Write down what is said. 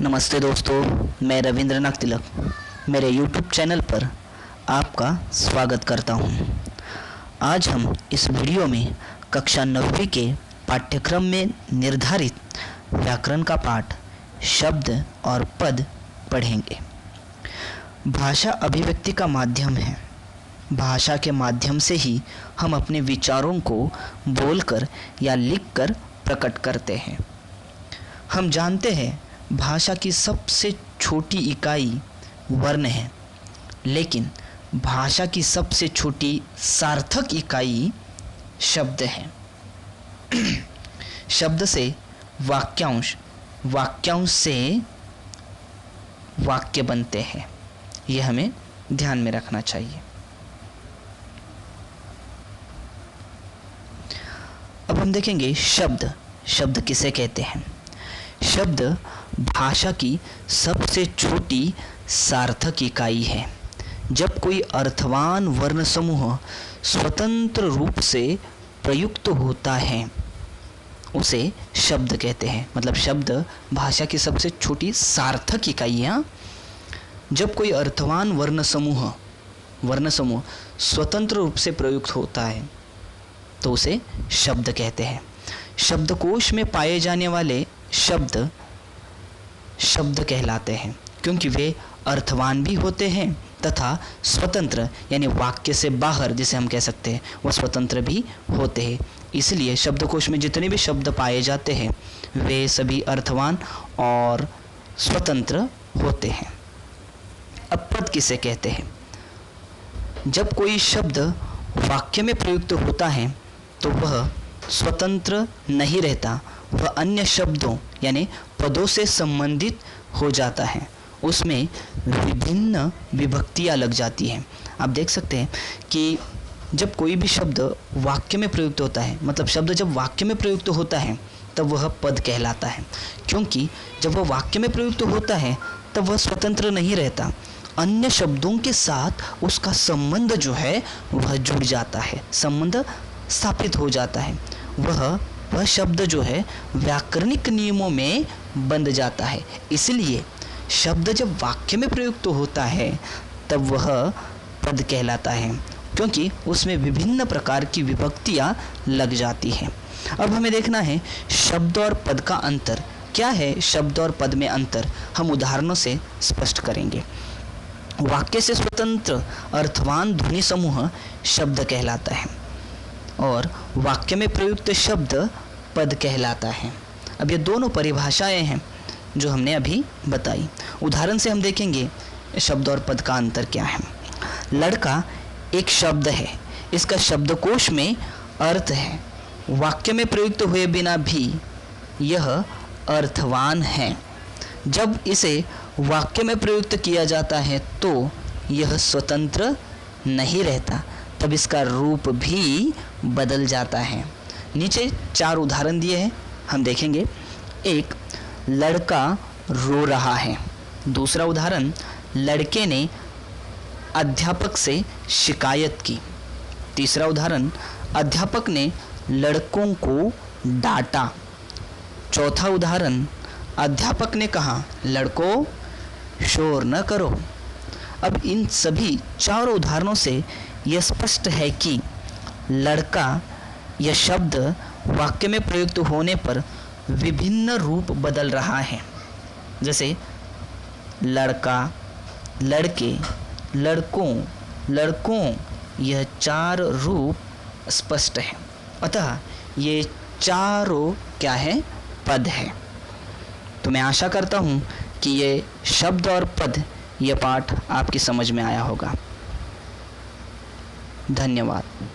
नमस्ते दोस्तों, मैं रविंद्रनाथ तिलक मेरे YouTube चैनल पर आपका स्वागत करता हूं। आज हम इस वीडियो में कक्षा 9वीं के पाठ्यक्रम में निर्धारित व्याकरण का पाठ शब्द और पद पढ़ेंगे। भाषा अभिव्यक्ति का माध्यम है। भाषा के माध्यम से ही हम अपने विचारों को बोलकर या लिखकर प्रकट करते हैं। हम जानते हैं भाषा की सबसे छोटी इकाई वर्ण है, लेकिन भाषा की सबसे छोटी सार्थक इकाई शब्द है। शब्द से वाक्यांश, वाक्यांश से वाक्य बनते हैं। यह हमें ध्यान में रखना चाहिए। अब हम देखेंगे शब्द। शब्द किसे कहते हैं? शब्द भाषा की सबसे छोटी सार्थक इकाई है। जब कोई अर्थवान वर्ण समूह स्वतंत्र रूप से प्रयुक्त होता है उसे शब्द कहते हैं। मतलब शब्द भाषा की सबसे छोटी सार्थक इकाई है। जब कोई अर्थवान वर्ण समूह स्वतंत्र रूप से प्रयुक्त होता है तो उसे शब्द कहते हैं। शब्दकोश में पाए जाने वाले शब्द शब्द कहलाते हैं, क्योंकि वे अर्थवान भी होते हैं तथा स्वतंत्र यानी वाक्य से बाहर, जिसे हम कह सकते हैं, वह स्वतंत्र भी होते हैं। इसलिए शब्दकोश में जितने भी शब्द पाए जाते हैं वे सभी अर्थवान और स्वतंत्र होते हैं। अब पद किसे कहते हैं? जब कोई शब्द वाक्य में प्रयुक्त होता है तो वह स्वतंत्र नहीं रहता, वह अन्य शब्दों यानी पदों से संबंधित हो जाता है। उसमें विभिन्न विभक्तियां लग जाती हैं। आप देख सकते हैं कि जब कोई भी शब्द वाक्य में प्रयुक्त होता है, मतलब शब्द जब वाक्य में प्रयुक्त होता है तब वह पद कहलाता है, क्योंकि जब वह वाक्य में प्रयुक्त होता है तब वह स्वतंत्र नहीं रहता, अन्य शब्दों के साथ उसका संबंध जो है वह जुड़ जाता है, संबंध स्थापित हो जाता है। वह शब्द जो है व्याकरणिक नियमों में बंध जाता है। इसलिए शब्द जब वाक्य में प्रयुक्त होता है तब वह पद कहलाता है, क्योंकि उसमें विभिन्न प्रकार की विभक्तियां लग जाती हैं। अब हमें देखना है शब्द और पद का अंतर क्या है। शब्द और पद में अंतर हम उदाहरणों से स्पष्ट करेंगे। वाक्य से स्वतंत्र अर्थवान ध्वनि समूह शब्द कहलाता है और वाक्य में प्रयुक्त शब्द पद कहलाता है। अब ये दोनों परिभाषाएं हैं जो हमने अभी बताई। उदाहरण से हम देखेंगे शब्द और पद का अंतर क्या है। लड़का एक शब्द है, इसका शब्दकोश में अर्थ है। वाक्य में प्रयुक्त हुए बिना भी यह अर्थवान है। जब इसे वाक्य में प्रयुक्त किया जाता है तो यह स्वतंत्र नहीं रहता, तब इसका रूप भी बदल जाता है। नीचे 4 उदाहरण दिए हैं, हम देखेंगे। एक, लड़का रो रहा है। दूसरा उदाहरण, लड़के ने अध्यापक से शिकायत की। तीसरा उदाहरण, अध्यापक ने लड़कों को डांटा। चौथा उदाहरण, अध्यापक ने कहा लड़कों शोर न करो। अब इन सभी 4 उदाहरणों से यह स्पष्ट है कि लड़का यह शब्द वाक्य में प्रयुक्त होने पर विभिन्न रूप बदल रहा है। जैसे लड़का, लड़के, लड़कों, लड़कों, यह 4 रूप स्पष्ट है। अतः ये चारों क्या है? पद है। तो मैं आशा करता हूँ कि ये शब्द और पद, यह पाठ आपकी समझ में आया होगा। धन्यवाद।